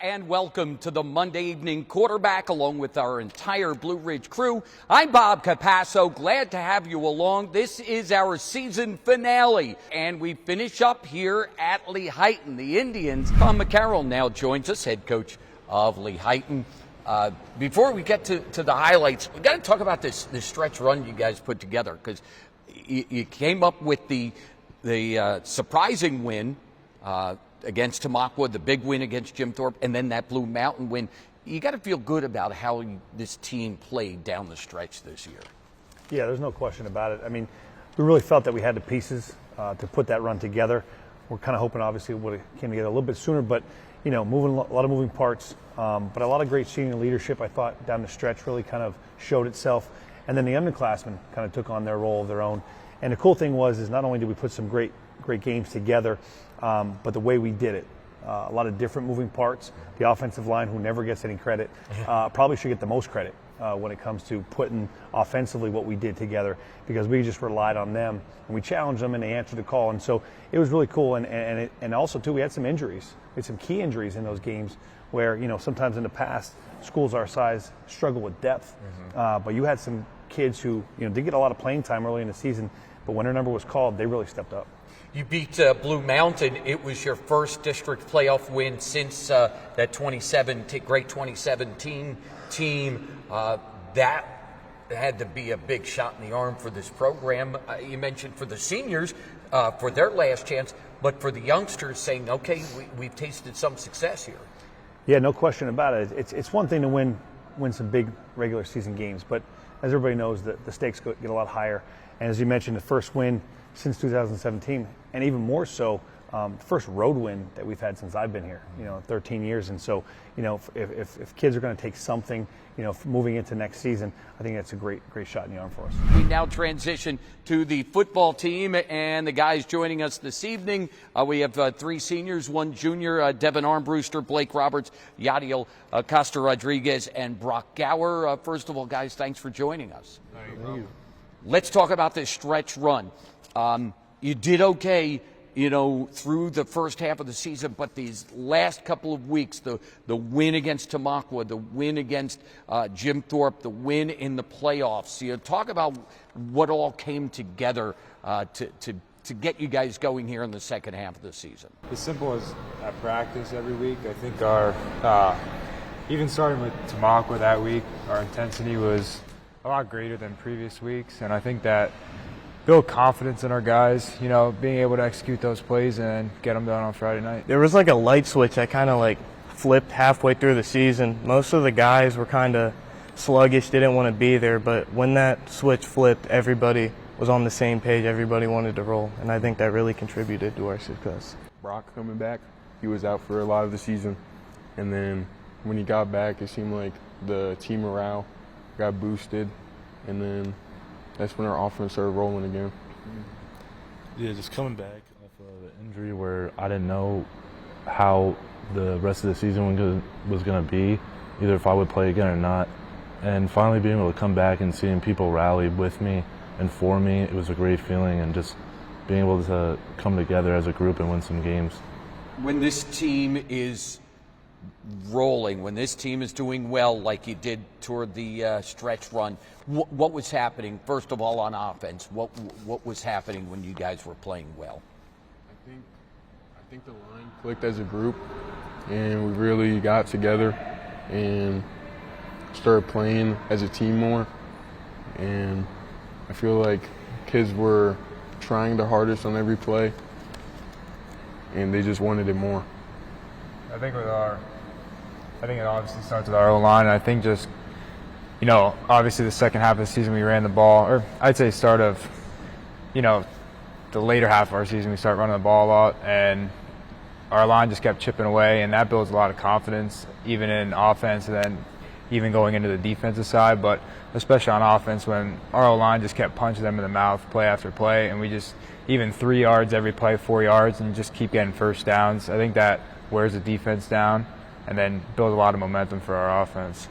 and welcome to the Monday Evening Quarterback along with our entire Blue Ridge crew. I'm Bob Capasso. Glad to have you along. This is our season finale, and we finish up here at Lehighton. The Indians. Tom McCarroll now joins us, head coach of Lehighton. Before we get to the highlights, we got to talk about this stretch run you guys put together, because you came up with the surprising win against Tamaqua, the big win against Jim Thorpe, and then that Blue Mountain win. You got to feel good about how this team played down the stretch this year. Yeah, there's no question about it. I mean, we really felt that we had the pieces to put that run together. We're kind of hoping, obviously, it would have came together a little bit sooner, but, you know, a lot of moving parts, but a lot of great senior leadership, I thought, down the stretch really kind of showed itself. And then the underclassmen kind of took on their role of their own. And the cool thing is not only did we put some great games together, but the way we did it, a lot of different moving parts. The offensive line, who never gets any credit, probably should get the most credit when it comes to putting offensively what we did together, because we just relied on them and we challenged them and they answered the call. And so it was really cool. And also too, we had some injuries. We had some key injuries in those games where, you know, sometimes in the past schools our size struggle with depth. But you had some kids who, you know, did get a lot of playing time early in the season, but when their number was called, they really stepped up. You beat Blue Mountain. It was your first district playoff win since that great 2017 team. That had to be a big shot in the arm for this program. You mentioned for the seniors, for their last chance, but for the youngsters saying, okay, we've tasted some success here. Yeah, no question about it. It's one thing to win some big regular season games, but as everybody knows, the stakes get a lot higher. And as you mentioned, the first win since 2017, and even more so, first road win that we've had since I've been here, 13 years. And so, if kids are going to take something, moving into next season, I think that's a great shot in the arm for us. We now transition to the football team and the guys joining us this evening. We have three seniors, one junior, Devin Armbruster, Blake Roberts, Yadiel Costa Rodriguez, and Brock Gower. First of all, guys, thanks for joining us. Thank you. Let's talk about this stretch run. You did okay, through the first half of the season, but these last couple of weeks, the win against Tamaqua, the win against Jim Thorpe, the win in the playoffs. Talk about what all came together to get you guys going here in the second half of the season. As simple as at practice every week, I think our, even starting with Tamaqua that week, our intensity was a lot greater than previous weeks, and I think that build confidence in our guys, being able to execute those plays and get them done on Friday night. There was like a light switch that kind of flipped halfway through the season. Most of the guys were kind of sluggish, didn't want to be there, but when that switch flipped, everybody was on the same page, everybody wanted to roll, and I think that really contributed to our success. Brock coming back, he was out for a lot of the season, and then when he got back, it seemed like the team morale got boosted, and then that's when our offense started rolling again. Yeah, just coming back off of an injury where I didn't know how the rest of the season was going to be, either if I would play again or not. And finally being able to come back and seeing people rally with me and for me, it was a great feeling, and just being able to come together as a group and win some games. When this team is rolling, when this team is doing well like you did toward the stretch run, what was happening, first of all, on offense? What was happening when you guys were playing well? I think the line clicked as a group, and we really got together and started playing as a team more, and I feel like kids were trying their hardest on every play, and they just wanted it more. I think it obviously starts with our O-line. I think just, obviously the second half of the season we ran the ball, or I'd say start of, the later half of our season we started running the ball a lot, and our line just kept chipping away, and that builds a lot of confidence, even in offense, and then even going into the defensive side, but especially on offense when our O-line just kept punching them in the mouth play after play, and we just, even 3 yards every play, 4 yards, and just keep getting first downs. I think that wears the defense down and then build a lot of momentum for our offense.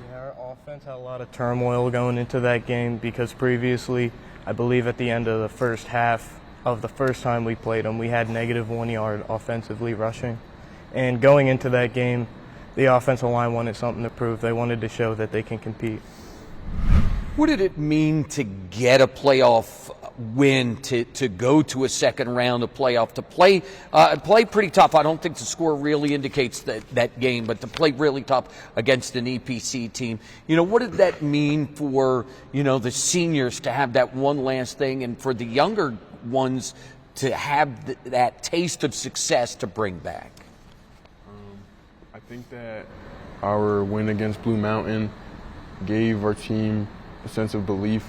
Yeah, our offense had a lot of turmoil going into that game because previously, I believe at the end of the first half of the first time we played them, we had -1 yard offensively rushing. And going into that game, the offensive line wanted something to prove. They wanted to show that they can compete. What did it mean to get a playoff win, to go to a second round of playoff, to play pretty tough? I don't think the score really indicates that game, but to play really tough against an EPC team. What did that mean for, the seniors to have that one last thing, and for the younger ones to have that taste of success to bring back? I think that our win against Blue Mountain gave our team a sense of belief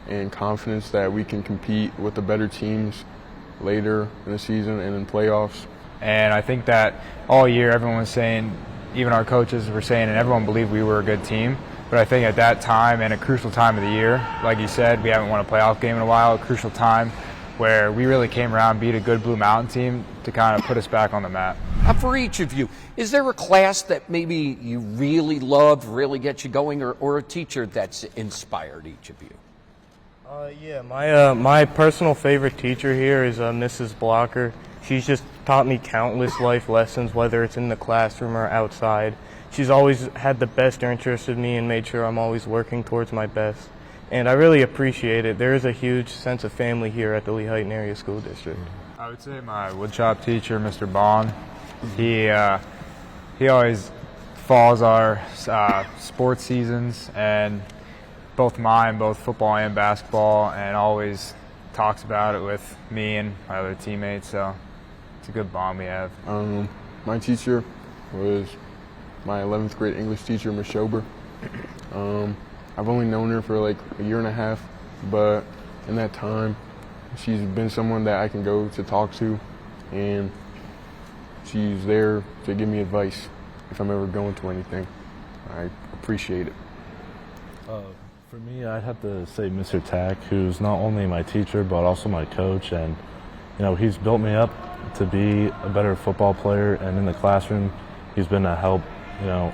and confidence that we can compete with the better teams later in the season and in playoffs. And I think that all year everyone was saying, even our coaches were saying, and everyone believed we were a good team. But I think at that time, and a crucial time of the year, like you said, we haven't won a playoff game in a while, a crucial time where we really came around, beat a good Blue Mountain team to kind of put us back on the map. For each of you, is there a class that maybe you really loved, really gets you going, or a teacher that's inspired each of you? Yeah, my personal favorite teacher here is Mrs. Blocker. She's just taught me countless life lessons, whether it's in the classroom or outside. She's always had the best interest in me and made sure I'm always working towards my best. And I really appreciate it. There is a huge sense of family here at the Lehighton Area School District. I would say my woodshop teacher, Mr. Bond, he always follows our sports seasons, and both football and basketball, and always talks about it with me and my other teammates, so it's a good bond we have. My teacher was my 11th grade English teacher, Ms. Schober. I've only known her for like a year and a half, but in that time, she's been someone that I can go to talk to, and she's there to give me advice if I'm ever going through anything. I appreciate it. For me, I'd have to say Mr. Tack, who's not only my teacher but also my coach, and he's built me up to be a better football player, and in the classroom he's been a help,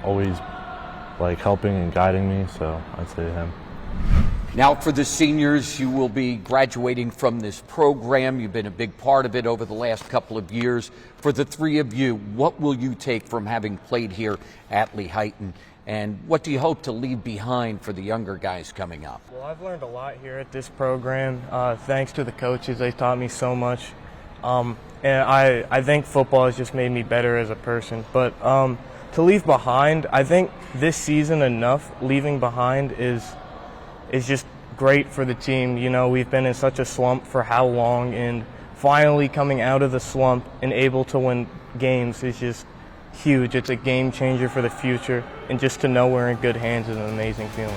always like helping and guiding me, so I'd say him. Now for the seniors, you will be graduating from this program. You've been a big part of it over the last couple of years. For the three of you, what will you take from having played here at Lehighton, and what do you hope to leave behind for the younger guys coming up? Well, I've learned a lot here at this program. Thanks to the coaches, they taught me so much. And I think football has just made me better as a person. But to leave behind, I think this season leaving behind is just great for the team. We've been in such a slump for how long, and finally coming out of the slump and able to win games is just huge. It's a game changer for the future, and just to know we're in good hands is an amazing feeling.